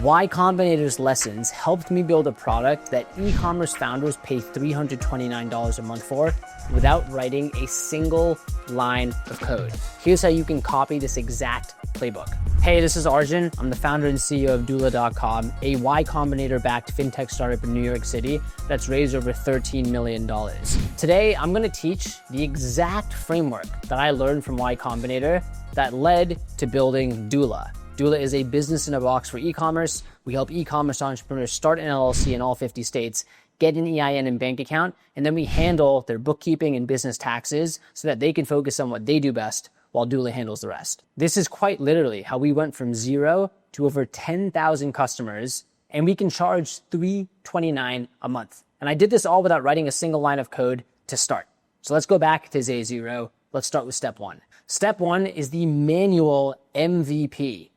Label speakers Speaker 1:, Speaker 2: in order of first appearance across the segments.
Speaker 1: Y Combinator's lessons helped me build a product that e-commerce founders pay $329 a month for without writing a single line of code. Here's how you can copy this exact playbook. Hey, this is Arjun. I'm the founder and CEO of doola.com, a Y Combinator-backed fintech startup in New York City that's raised over $13 million. Today, I'm gonna teach the exact framework that I learned from Y Combinator that led to building Doola. Doola is a business in a box for e-commerce. We help e-commerce entrepreneurs start an LLC in all 50 states, get an EIN and bank account, and then we handle their bookkeeping and business taxes so that they can focus on what they do best while Doola handles the rest. This is quite literally how we went from 0 to over 10,000 customers, and we can charge $329 a month. And I did this all without writing a single line of code to start. So let's go back to day 0. Let's start with step 1. Step 1 is the manual MVP.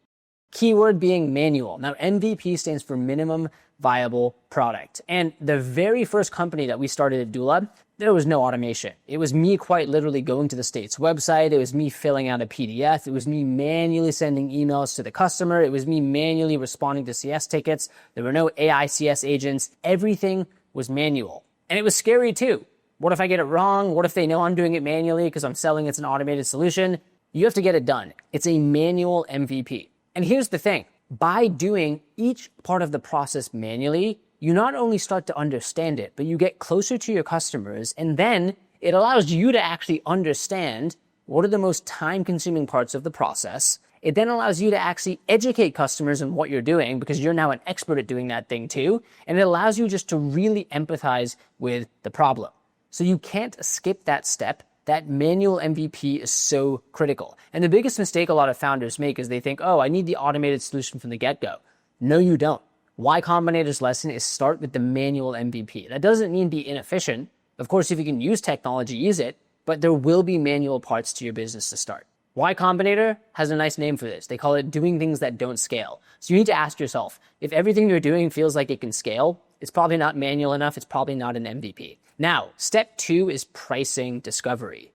Speaker 1: Keyword being manual. Now, MVP stands for minimum viable product. And the very first company that we started at Doola, there was no automation. It was me quite literally going to the state's website. It was me filling out a PDF. It was me manually sending emails to the customer. It was me manually responding to CS tickets. There were no AI CS agents. Everything was manual. And it was scary too. What if I get it wrong? What if they know I'm doing it manually because I'm selling it's an automated solution? You have to get it done. It's a manual MVP. And here's the thing. By doing each part of the process manually, you not only start to understand it, but you get closer to your customers, and then it allows you to actually understand what are the most time-consuming parts of the process. It then allows you to actually educate customers on what you're doing because you're now an expert at doing that thing too, and it allows you just to really empathize with the problem. So you can't skip that step. That manual MVP is so critical. And the biggest mistake a lot of founders make is they think, oh, I need the automated solution from the get-go. No, you don't. Y Combinator's lesson is start with the manual MVP. That doesn't mean be inefficient. Of course, if you can use technology, use it, but there will be manual parts to your business to start. Y Combinator has a nice name for this. They call it doing things that don't scale. So you need to ask yourself, if everything you're doing feels like it can scale, it's probably not manual enough, it's probably not an MVP. Now, step 2 is pricing discovery.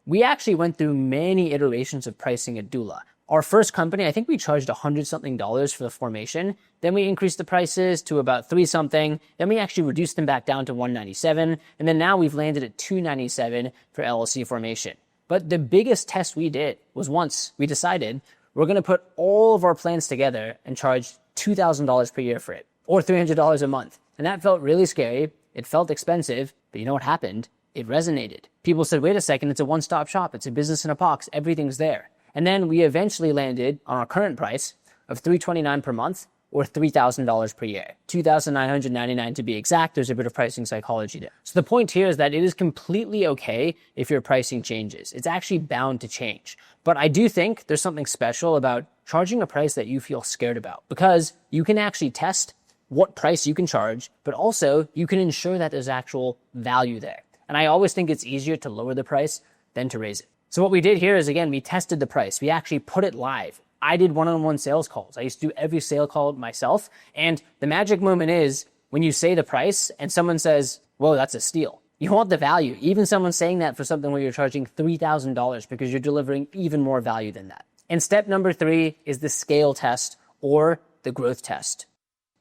Speaker 1: We actually went through many iterations of pricing at Doola. Our first company, I think we charged $100-something for the formation. Then we increased the prices to about $3-something. Then we actually reduced them back down to $197. And then now we've landed at $297 for LLC formation. But the biggest test we did was once we decided we're going to put all of our plans together and charge $2,000 per year for it, or $300 a month. And that felt really scary. It felt expensive, but you know what happened? It resonated. People said, wait a second, it's a one-stop shop. It's a business in a box. Everything's there. And then we eventually landed on our current price of $329 per month or $3,000 per year. $2,999 to be exact. There's a bit of pricing psychology there. So the point here is that it is completely okay if your pricing changes. It's actually bound to change. But I do think there's something special about charging a price that you feel scared about because you can actually test what price you can charge, but also you can ensure that there's actual value there. And I always think it's easier to lower the price than to raise it. So what we did here is, again, we tested the price. We actually put it live. I did one-on-one sales calls. I used to do every sale call myself. And the magic moment is when you say the price and someone says, whoa, that's a steal. You want the value. Even someone saying that for something where you're charging $3,000 because you're delivering even more value than that. And step number 3 is the scale test or the growth test.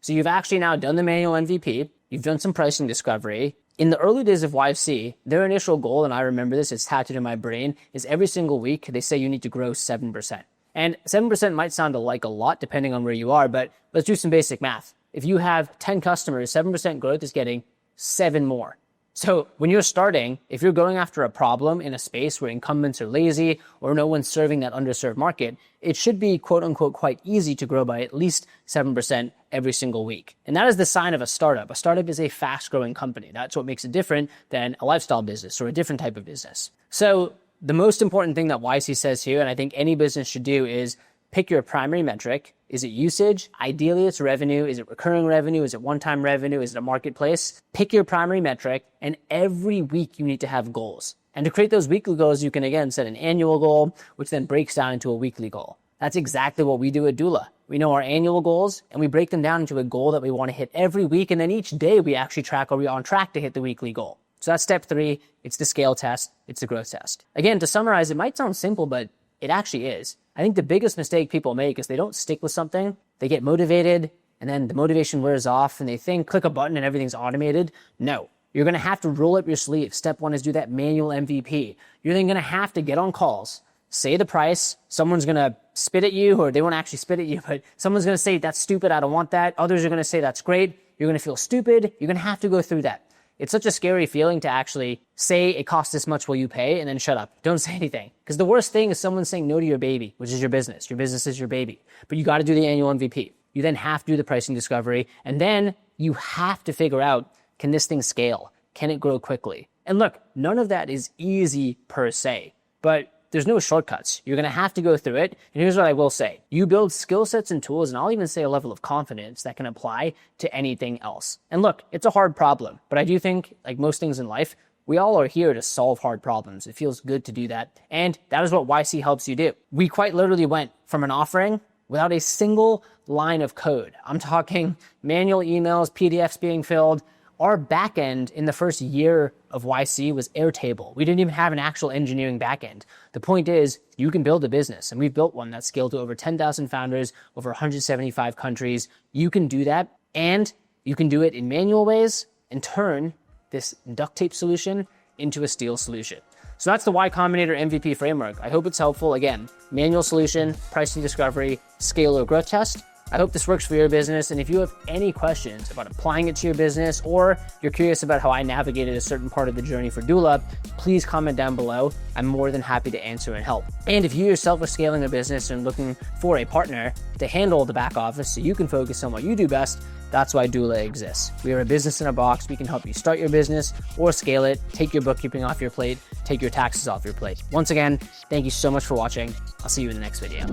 Speaker 1: So you've actually now done the manual MVP. You've done some pricing discovery. In the early days of YC, their initial goal, and I remember this, it's tattooed in my brain, is every single week they say you need to grow 7%. And 7% might sound like a lot depending on where you are, but let's do some basic math. If you have 10 customers, 7% growth is getting 7 more. So when you're starting, if you're going after a problem in a space where incumbents are lazy or no one's serving that underserved market, it should be quote unquote quite easy to grow by at least 7% every single week. And that is the sign of a startup. A startup is a fast growing company. That's what makes it different than a lifestyle business or a different type of business. So the most important thing that YC says here, and I think any business should do, is pick your primary metric. Is it usage? Ideally, it's revenue. Is it recurring revenue? Is it one-time revenue? Is it a marketplace? Pick your primary metric, and every week you need to have goals. And to create those weekly goals, you can, again, set an annual goal, which then breaks down into a weekly goal. That's exactly what we do at Doola. We know our annual goals, and we break them down into a goal that we want to hit every week, and then each day we actually track, are we on track to hit the weekly goal? So that's step 3. It's the scale test. It's the growth test. Again, to summarize, it might sound simple, but it actually is. I think the biggest mistake people make is they don't stick with something. They get motivated, and then the motivation wears off and they think click a button and everything's automated. No, you're going to have to roll up your sleeves. Step one is do that manual MVP. You're then going to have to get on calls, say the price. Someone's going to spit at you, or they won't actually spit at you, but someone's going to say, that's stupid, I don't want that. Others are going to say, that's great. You're going to feel stupid. You're going to have to go through that. It's such a scary feeling to actually say it costs this much, will you pay? And then shut up. Don't say anything. Because the worst thing is someone saying no to your baby, which is your business. Your business is your baby. But you got to do the annual MVP. You then have to do the pricing discovery. And then you have to figure out, can this thing scale? Can it grow quickly? And look, none of that is easy per se, but there's no shortcuts. You're going to have to go through it. And here's what I will say. You build skill sets and tools, and I'll even say a level of confidence that can apply to anything else. And look, it's a hard problem, but I do think, like most things in life, we all are here to solve hard problems. It feels good to do that. And that is what YC helps you do. We quite literally went from an offering without a single line of code. I'm talking manual emails, PDFs being filled. Our backend in the first year of YC was Airtable. We didn't even have an actual engineering backend. The point is, you can build a business, and we've built one that's scaled to over 10,000 founders, over 175 countries. You can do that, and you can do it in manual ways and turn this duct tape solution into a steel solution. So that's the Y Combinator MVP framework. I hope it's helpful. Again, manual solution, pricing discovery, scale or growth test. I hope this works for your business. And if you have any questions about applying it to your business, or you're curious about how I navigated a certain part of the journey for Doola, please comment down below. I'm more than happy to answer and help. And if you yourself are scaling a business and looking for a partner to handle the back office so you can focus on what you do best, that's why Doola exists. We are a business in a box. We can help you start your business or scale it, take your bookkeeping off your plate, take your taxes off your plate. Once again, thank you so much for watching. I'll see you in the next video.